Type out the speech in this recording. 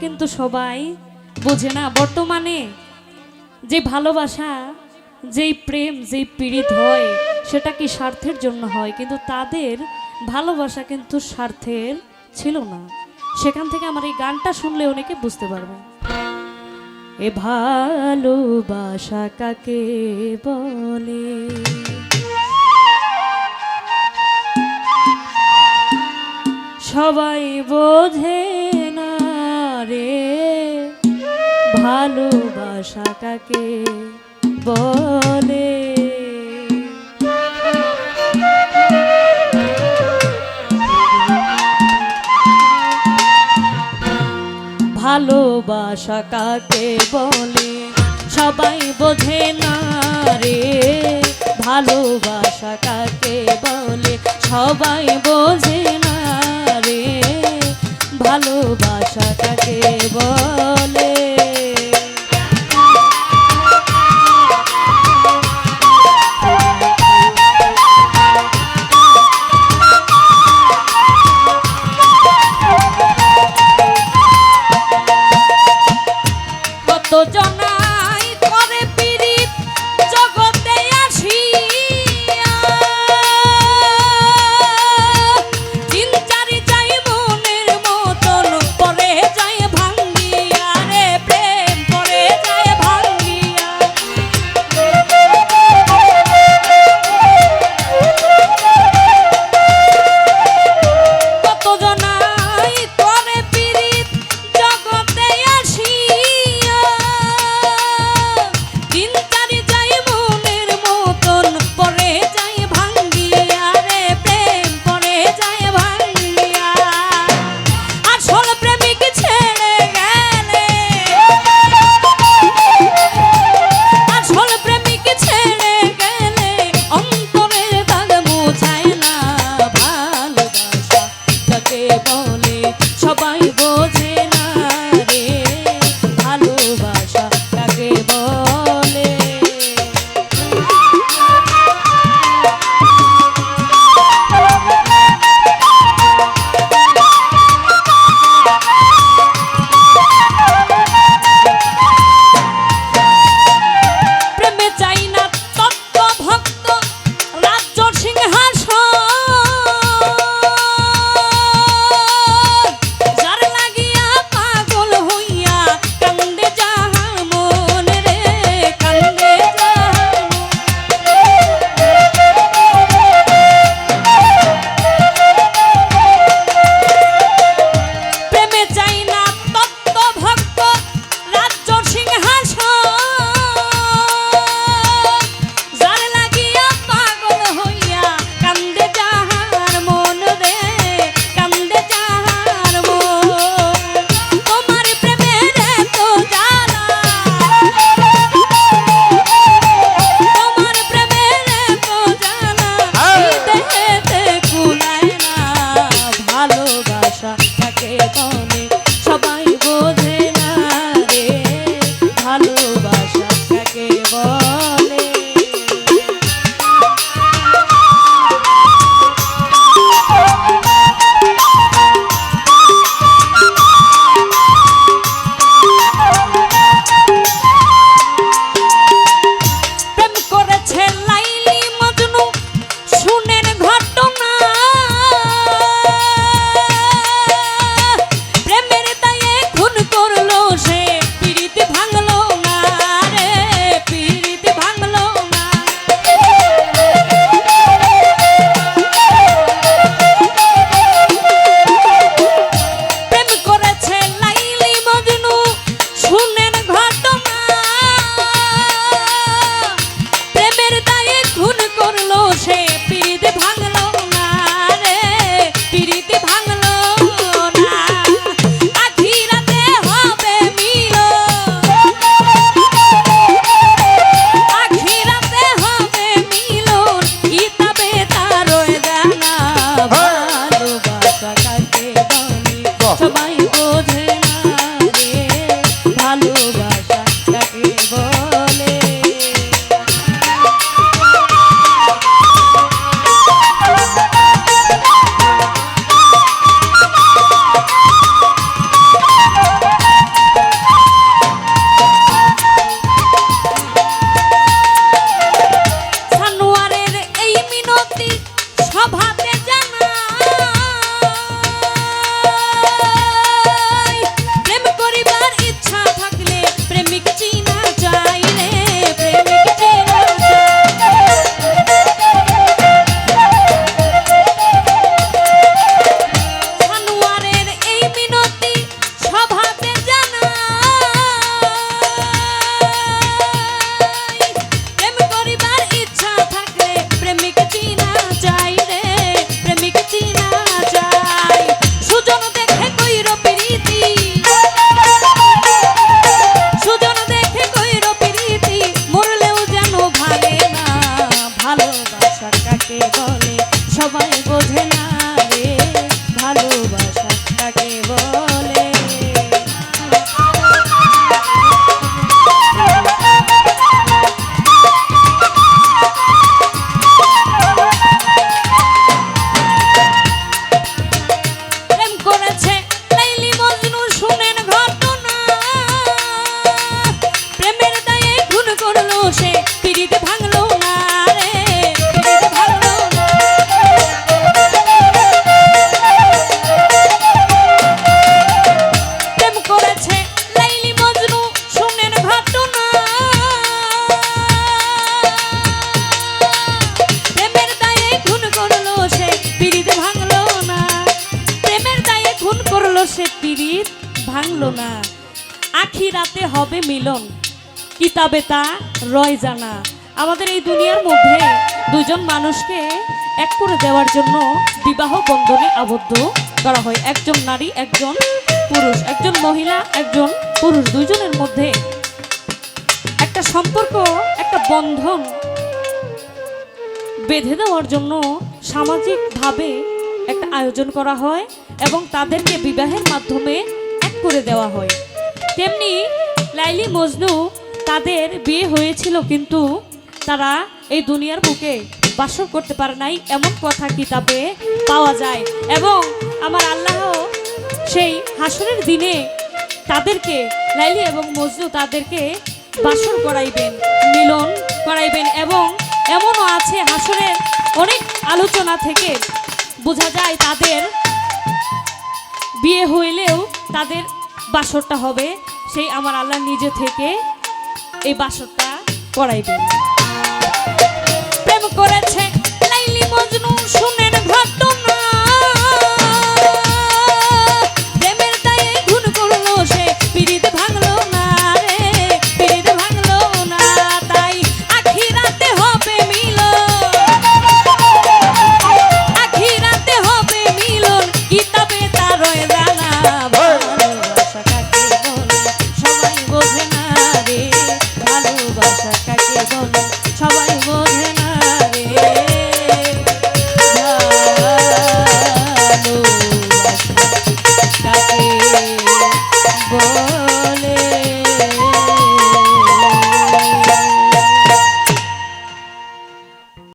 কিন্তু সবাই বোঝে না বর্তমানে যে ভালোবাসা, যেই প্রেম, যেই পীড়িত হয় সেটা কি স্বার্থের জন্য হয়, কিন্তু তাদের ভালোবাসা কিন্তু স্বার্থের ছিল না। সেখান থেকে আমার এই গানটা শুনলে অনেকে বুঝতে পারবে এ ভালোবাসা কাকে বলে। সবাই বোঝে না রে ভালোবাসা কাকে বলে। ভালোবাসা কাকে বলে সবাই বোঝে না রে ভালোবাসা কাকে বলে সবাই বোঝে না রে ভালোবাসা কাকে বলে। কত জনাই করে পীড়িত জগতে আসিয়া চিনচারি যাই মনের মতন পরে যায় ভাঙ্গিয়া রে আখিরাতে হবে মিলন, কিতাবে তা রয় জানা। আমাদের এই দুনিয়ার মধ্যে দুজন মানুষকে এক করে দেওয়ার জন্য বিবাহ বন্ধনে আবদ্ধ করা হয়। একজন নারী, একজন পুরুষ, একজন মহিলা, একজন পুরুষ, দুইজনের মধ্যে একটা সম্পর্ক, একটা বন্ধন বেঁধে দেওয়ার জন্য সামাজিকভাবে একটা আয়োজন করা হয় এবং তাদেরকে বিবাহের মাধ্যমে এক করে দেওয়া হয়। তেমনি লাইলি মজনু, তাদের বিয়ে হয়েছিল কিন্তু তারা এই দুনিয়ার বুকে বাসর করতে পারে নাই, এমন কথা কিতাবে পাওয়া যায়। এবং আমার আল্লাহ সেই হাসরের দিনে তাদেরকে, লাইলি এবং মজনু, তাদেরকে বাসর করাইবেন, মিলন করাইবেন। এবং এমনও আছে, হাসরের অনেক আলোচনা থেকে বোঝা যায় তাদের বিয়ে হইলেও তাদের বাসরটা হবে সেই আমার আল্লাহ নিজে থেকে এই বাসরটা করাইবেন।